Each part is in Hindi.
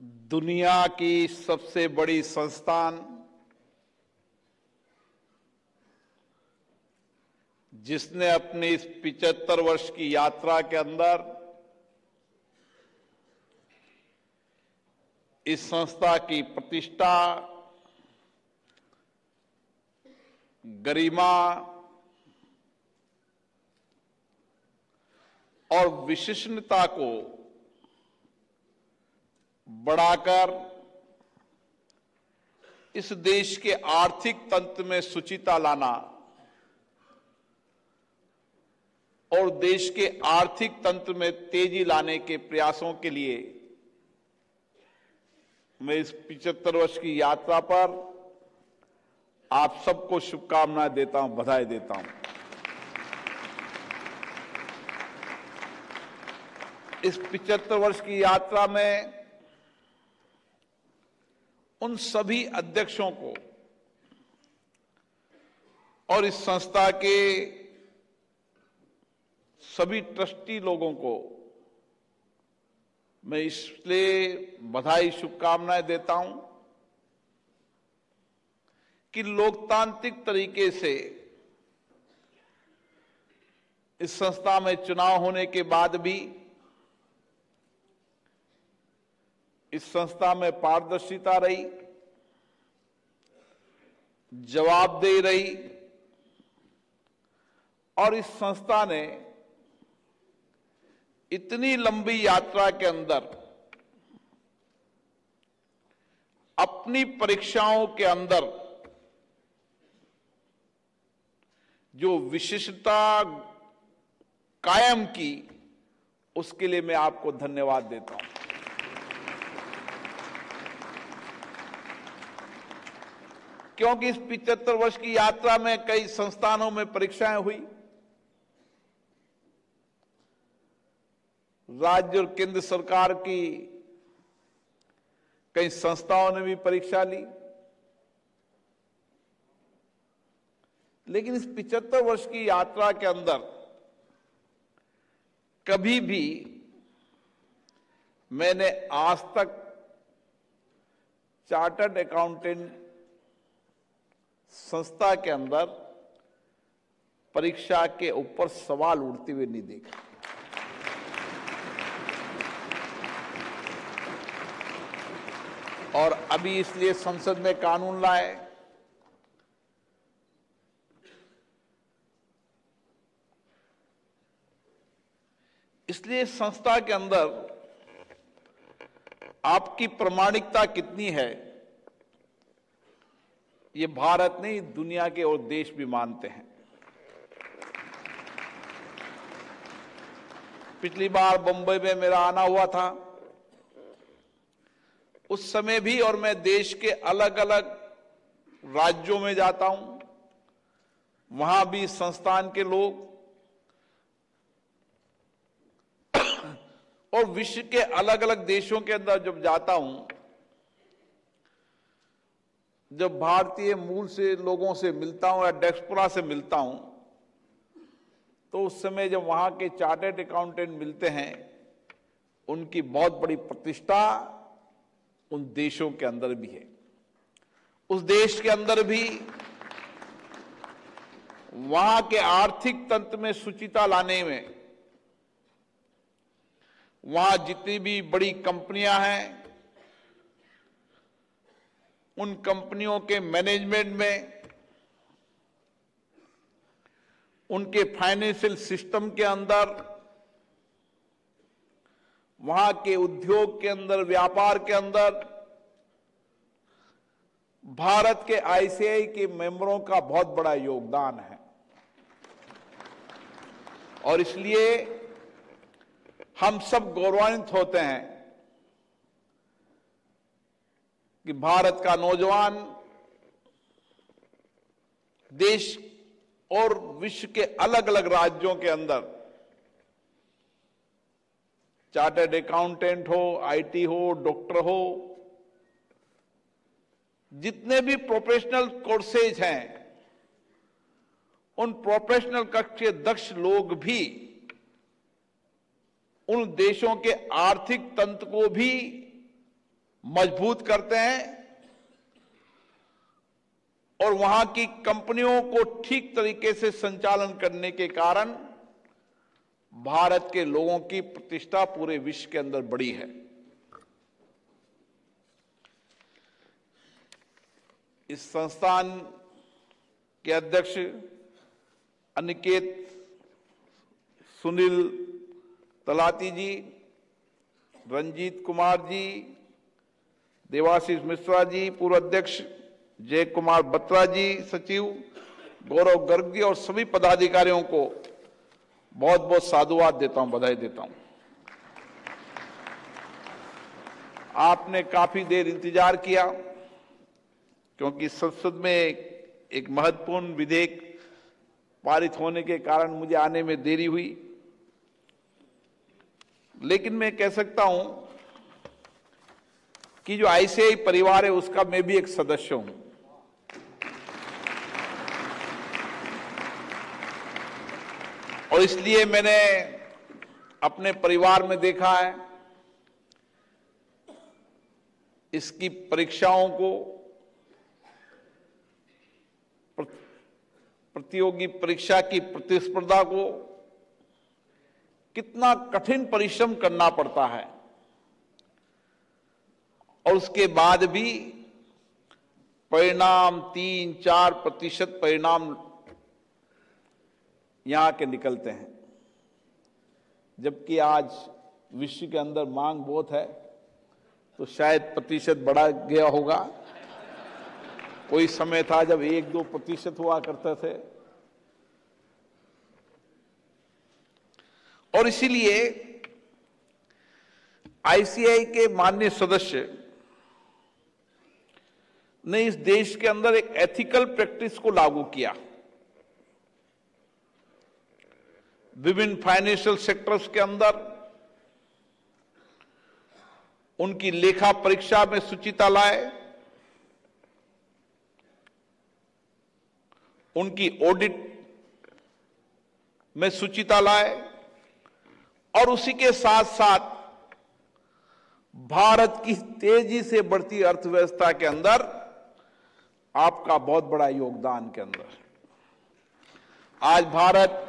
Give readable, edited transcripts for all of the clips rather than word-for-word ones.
दुनिया की सबसे बड़ी संस्थान जिसने अपनी इस 75 वर्ष की यात्रा के अंदर इस संस्था की प्रतिष्ठा, गरिमा और विशिष्टता को बढ़ाकर इस देश के आर्थिक तंत्र में सुचिता लाना और देश के आर्थिक तंत्र में तेजी लाने के प्रयासों के लिए मैं इस 75 वर्ष की यात्रा पर आप सबको शुभकामनाएं देता हूं, बधाई देता हूं। इस 75 वर्ष की यात्रा में उन सभी अध्यक्षों को और इस संस्था के सभी ट्रस्टी लोगों को मैं इसलिए बधाई, शुभकामनाएं देता हूं कि लोकतांत्रिक तरीके से इस संस्था में चुनाव होने के बाद भी इस संस्था में पारदर्शिता रही, जवाबदेही रही और इस संस्था ने इतनी लंबी यात्रा के अंदर अपनी परीक्षाओं के अंदर जो विशिष्टता कायम की, उसके लिए मैं आपको धन्यवाद देता हूं। क्योंकि इस 75 वर्ष की यात्रा में कई संस्थानों में परीक्षाएं हुई, राज्य और केंद्र सरकार की कई संस्थाओं ने भी परीक्षा ली, लेकिन इस 75 वर्ष की यात्रा के अंदर कभी भी मैंने आज तक चार्टर्ड अकाउंटेंट संस्था के अंदर परीक्षा के ऊपर सवाल उठते हुए नहीं देखा। और अभी इसलिए संसद में कानून लाए इसलिए संस्था के अंदर आपकी प्रामाणिकता कितनी है ये भारत नहीं, दुनिया के और देश भी मानते हैं। पिछली बार बंबई में मेरा आना हुआ था, उस समय भी, और मैं देश के अलग अलग राज्यों में जाता हूं, वहां भी संस्थान के लोग और विश्व के अलग अलग देशों के अंदर जब जाता हूं, जब भारतीय मूल से लोगों से मिलता हूं या डायस्पोरा से मिलता हूं, तो उस समय जब वहां के चार्टर्ड अकाउंटेंट मिलते हैं, उनकी बहुत बड़ी प्रतिष्ठा उन देशों के अंदर भी है। उस देश के अंदर भी वहां के आर्थिक तंत्र में सुचिता लाने में, वहां जितनी भी बड़ी कंपनियां हैं, उन कंपनियों के मैनेजमेंट में, उनके फाइनेंशियल सिस्टम के अंदर, वहां के उद्योग के अंदर, व्यापार के अंदर भारत के आईसीआई के मेंबरों का बहुत बड़ा योगदान है। और इसलिए हम सब गौरवान्वित होते हैं कि भारत का नौजवान देश और विश्व के अलग अलग राज्यों के अंदर चार्टर्ड अकाउंटेंट हो, आईटी हो, डॉक्टर हो, जितने भी प्रोफेशनल कोर्सेज हैं, उन प्रोफेशनल कक्ष के दक्ष लोग भी उन देशों के आर्थिक तंत्र को भी मजबूत करते हैं और वहां की कंपनियों को ठीक तरीके से संचालन करने के कारण भारत के लोगों की प्रतिष्ठा पूरे विश्व के अंदर बढ़ी है। इस संस्थान के अध्यक्ष अनिकेत सुनील तलाती जी, रंजीत कुमार जी, देवाशीष मिश्रा जी पूर्व अध्यक्ष, जय कुमार बत्रा जी सचिव, गौरव गर्ग जी और सभी पदाधिकारियों को बहुत बहुत साधुवाद देता हूं, बधाई देता हूं। आपने काफी देर इंतजार किया क्योंकि संसद में एक महत्वपूर्ण विधेयक पारित होने के कारण मुझे आने में देरी हुई, लेकिन मैं कह सकता हूं कि जो आईसीआई परिवार है उसका मैं भी एक सदस्य हूं। और इसलिए मैंने अपने परिवार में देखा है इसकी परीक्षाओं को, प्रतियोगी परीक्षा की प्रतिस्पर्धा को कितना कठिन परिश्रम करना पड़ता है और उसके बाद भी परिणाम 3-4% परिणाम यहां के निकलते हैं। जबकि आज विश्व के अंदर मांग बहुत है तो शायद प्रतिशत बढ़ा गया होगा। कोई समय था जब 1-2% हुआ करते थे। और इसीलिए आईसीआई के माननीय सदस्य ने इस देश के अंदर एक एथिकल प्रैक्टिस को लागू किया। विभिन्न फाइनेंशियल सेक्टर्स के अंदर उनकी लेखा परीक्षा में शुचिता लाए, उनकी ऑडिट में शुचिता लाए और उसी के साथ साथ भारत की तेजी से बढ़ती अर्थव्यवस्था के अंदर आपका बहुत बड़ा योगदान के अंदर आज भारत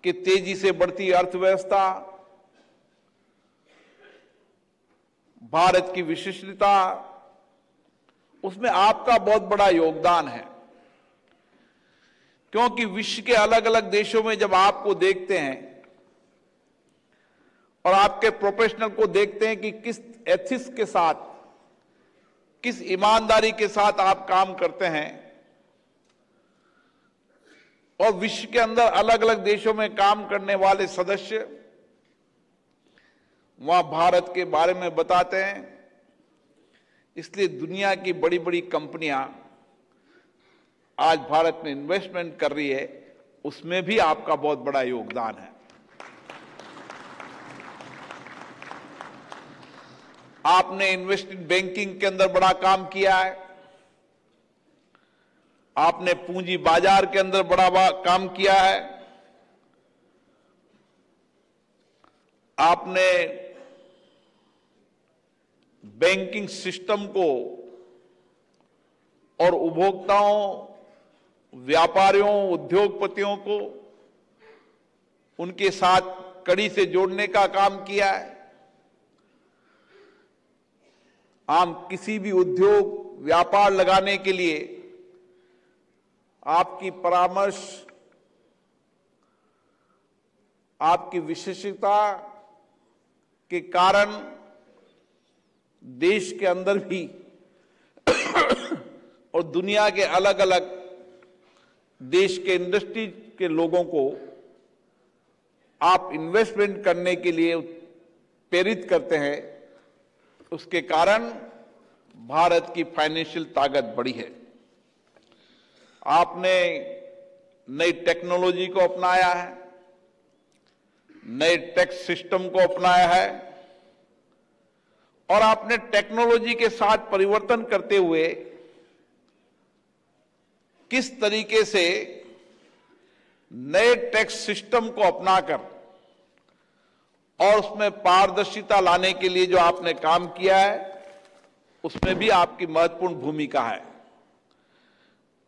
कि तेजी से बढ़ती अर्थव्यवस्था, भारत की विशिष्टता, उसमें आपका बहुत बड़ा योगदान है। क्योंकि विश्व के अलग अलग देशों में जब आपको देखते हैं और आपके प्रोफेशनल को देखते हैं कि किस एथिक्स के साथ, किस ईमानदारी के साथ आप काम करते हैं, और विश्व के अंदर अलग अलग देशों में काम करने वाले सदस्य वहां भारत के बारे में बताते हैं। इसलिए दुनिया की बड़ी बड़ी कंपनियां आज भारत में इन्वेस्टमेंट कर रही है, उसमें भी आपका बहुत बड़ा योगदान है। आपने इन्वेस्टमेंट बैंकिंग के अंदर बड़ा काम किया है, आपने पूंजी बाजार के अंदर बड़ा काम किया है, आपने बैंकिंग सिस्टम को और उपभोक्ताओं, व्यापारियों, उद्योगपतियों को उनके साथ कड़ी से जोड़ने का काम किया है। हम किसी भी उद्योग, व्यापार लगाने के लिए आपकी परामर्श, आपकी विशेषता के कारण देश के अंदर भी और दुनिया के अलग अलग देश के इंडस्ट्री के लोगों को आप इन्वेस्टमेंट करने के लिए प्रेरित करते हैं। उसके कारण भारत की फाइनेंशियल ताकत बढ़ी है। आपने नई टेक्नोलॉजी को अपनाया है, नए टैक्स सिस्टम को अपनाया है और आपने टेक्नोलॉजी के साथ परिवर्तन करते हुए किस तरीके से नए टैक्स सिस्टम को अपनाकर और उसमें पारदर्शिता लाने के लिए जो आपने काम किया है, उसमें भी आपकी महत्वपूर्ण भूमिका है।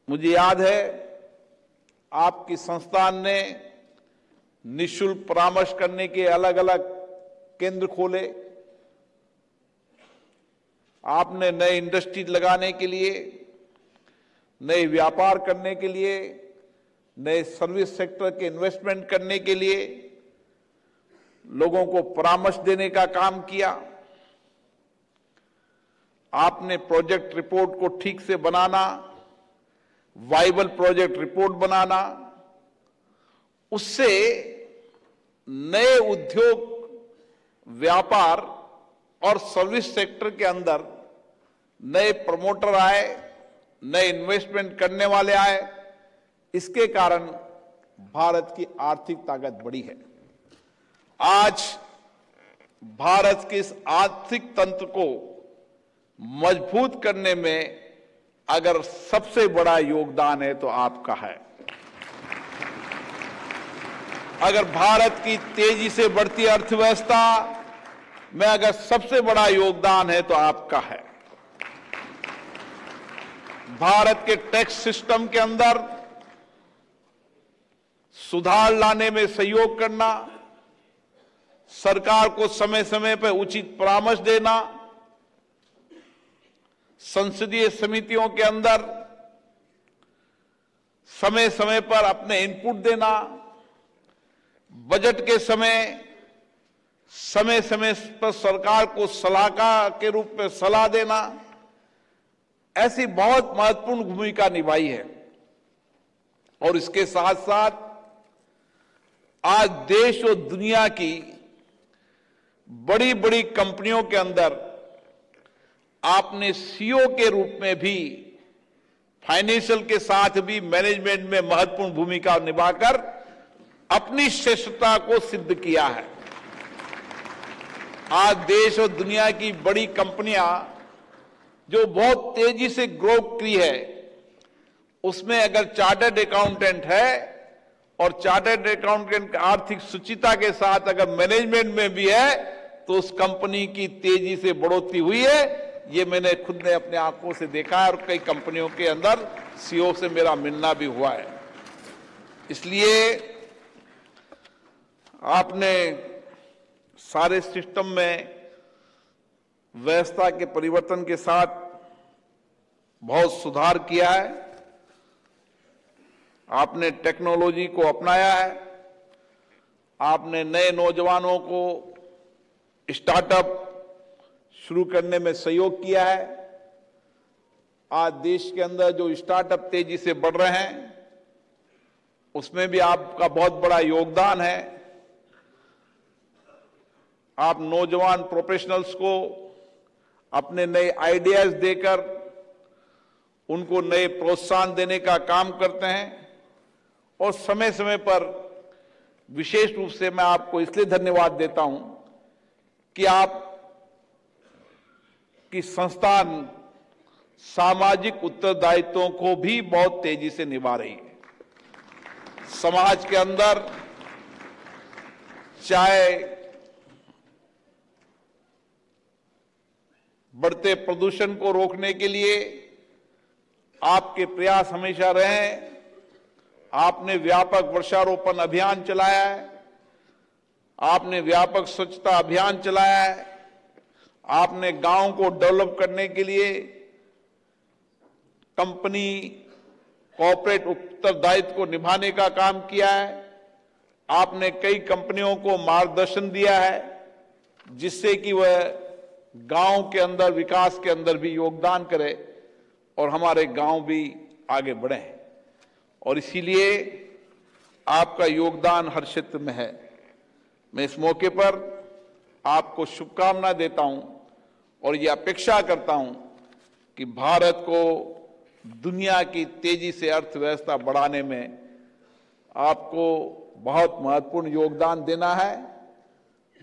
मुझे याद है, आपकी संस्थान ने निःशुल्क परामर्श करने के अलग अलग केंद्र खोले। आपने नए इंडस्ट्री लगाने के लिए, नए व्यापार करने के लिए, नए सर्विस सेक्टर के इन्वेस्टमेंट करने के लिए लोगों को परामर्श देने का काम किया। आपने प्रोजेक्ट रिपोर्ट को ठीक से बनाना, वाइबल प्रोजेक्ट रिपोर्ट बनाना, उससे नए उद्योग, व्यापार और सर्विस सेक्टर के अंदर नए प्रमोटर आए, नए इन्वेस्टमेंट करने वाले आए। इसके कारण भारत की आर्थिक ताकत बढ़ी है। आज भारत के इस आर्थिक तंत्र को मजबूत करने में अगर सबसे बड़ा योगदान है तो आपका है। अगर भारत की तेजी से बढ़ती अर्थव्यवस्था में अगर सबसे बड़ा योगदान है तो आपका है। भारत के टैक्स सिस्टम के अंदर सुधार लाने में सहयोग करना, सरकार को समय समय पर उचित परामर्श देना, संसदीय समितियों के अंदर समय समय पर अपने इनपुट देना, बजट के समय समय पर सरकार को सलाहकार के रूप में सलाह देना, ऐसी बहुत महत्वपूर्ण भूमिका निभाई है। और इसके साथ साथ आज देश और दुनिया की बड़ी बड़ी कंपनियों के अंदर आपने सीईओ के रूप में भी, फाइनेंशियल के साथ भी मैनेजमेंट में महत्वपूर्ण भूमिका निभाकर अपनी श्रेष्ठता को सिद्ध किया है। आज देश और दुनिया की बड़ी कंपनियां जो बहुत तेजी से ग्रो की है, उसमें अगर चार्टर्ड अकाउंटेंट है और चार्टर्ड अकाउंटेंट आर्थिक सुचिता के साथ अगर मैनेजमेंट में भी है, तो उस कंपनी की तेजी से बढ़ोतरी हुई है। ये मैंने खुद ने अपने आंखों से देखा है और कई कंपनियों के अंदर सीईओ से मेरा मिलना भी हुआ है। इसलिए आपने सारे सिस्टम में व्यवस्था के परिवर्तन के साथ बहुत सुधार किया है। आपने टेक्नोलॉजी को अपनाया है। आपने नए नौजवानों को स्टार्टअप शुरू करने में सहयोग किया है। आज देश के अंदर जो स्टार्टअप तेजी से बढ़ रहे हैं, उसमें भी आपका बहुत बड़ा योगदान है। आप नौजवान प्रोफेशनल्स को अपने नए आइडियाज देकर उनको नए प्रोत्साहन देने का काम करते हैं। और समय समय पर विशेष रूप से मैं आपको इसलिए धन्यवाद देता हूं कि आप की संस्थान सामाजिक उत्तरदायित्वों को भी बहुत तेजी से निभा रही है। समाज के अंदर चाहे बढ़ते प्रदूषण को रोकने के लिए आपके प्रयास हमेशा रहे। आपने व्यापक वृक्षारोपण अभियान चलाया है, आपने व्यापक स्वच्छता अभियान चलाया है, आपने गांव को डेवलप करने के लिए कंपनी कॉर्पोरेट उत्तरदायित्व को निभाने का काम किया है। आपने कई कंपनियों को मार्गदर्शन दिया है जिससे कि वह गांव के अंदर विकास के अंदर भी योगदान करे और हमारे गांव भी आगे बढ़े। और इसीलिए आपका योगदान हर क्षेत्र में है। मैं इस मौके पर आपको शुभकामना देता हूं और ये अपेक्षा करता हूं कि भारत को दुनिया की तेजी से अर्थव्यवस्था बढ़ाने में आपको बहुत महत्वपूर्ण योगदान देना है।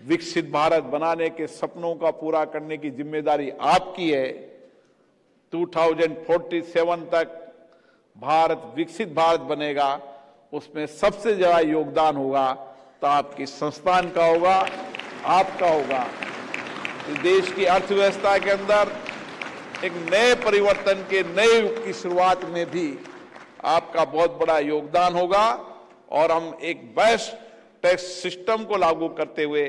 विकसित भारत बनाने के सपनों का पूरा करने की जिम्मेदारी आपकी है। 2047 तक भारत विकसित भारत बनेगा, उसमें सबसे ज्यादा योगदान होगा तो आपकी संस्थान का होगा। आपका होगा। इस देश की अर्थव्यवस्था के अंदर एक नए परिवर्तन के नए युग की शुरुआत में भी आपका बहुत बड़ा योगदान होगा और हम एक बेस्ट टैक्स सिस्टम को लागू करते हुए,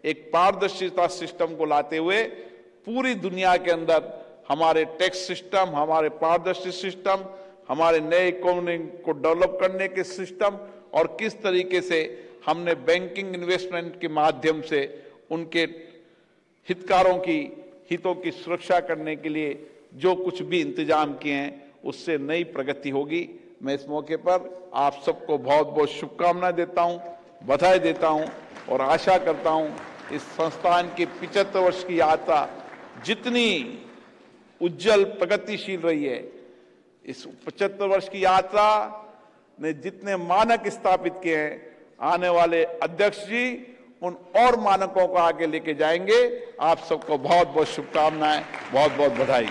एक पारदर्शिता सिस्टम को लाते हुए पूरी दुनिया के अंदर हमारे टैक्स सिस्टम, हमारे पारदर्शी सिस्टम, हमारे नए इकोनॉमी को डेवलप करने के सिस्टम और किस तरीके से हमने बैंकिंग इन्वेस्टमेंट के माध्यम से उनके हितकारों की हितों की सुरक्षा करने के लिए जो कुछ भी इंतजाम किए हैं, उससे नई प्रगति होगी। मैं इस मौके पर आप सबको बहुत बहुत शुभकामनाएं देता हूं, बधाई देता हूं और आशा करता हूं इस संस्थान की 75 वर्ष की यात्रा जितनी उज्जवल प्रगतिशील रही है, इस 75 वर्ष की यात्रा ने जितने मानक स्थापित किए हैं, आने वाले अध्यक्ष जी उन और मानकों को आगे लेके जाएंगे। आप सबको बहुत बहुत शुभकामनाएं, बहुत बहुत बधाई।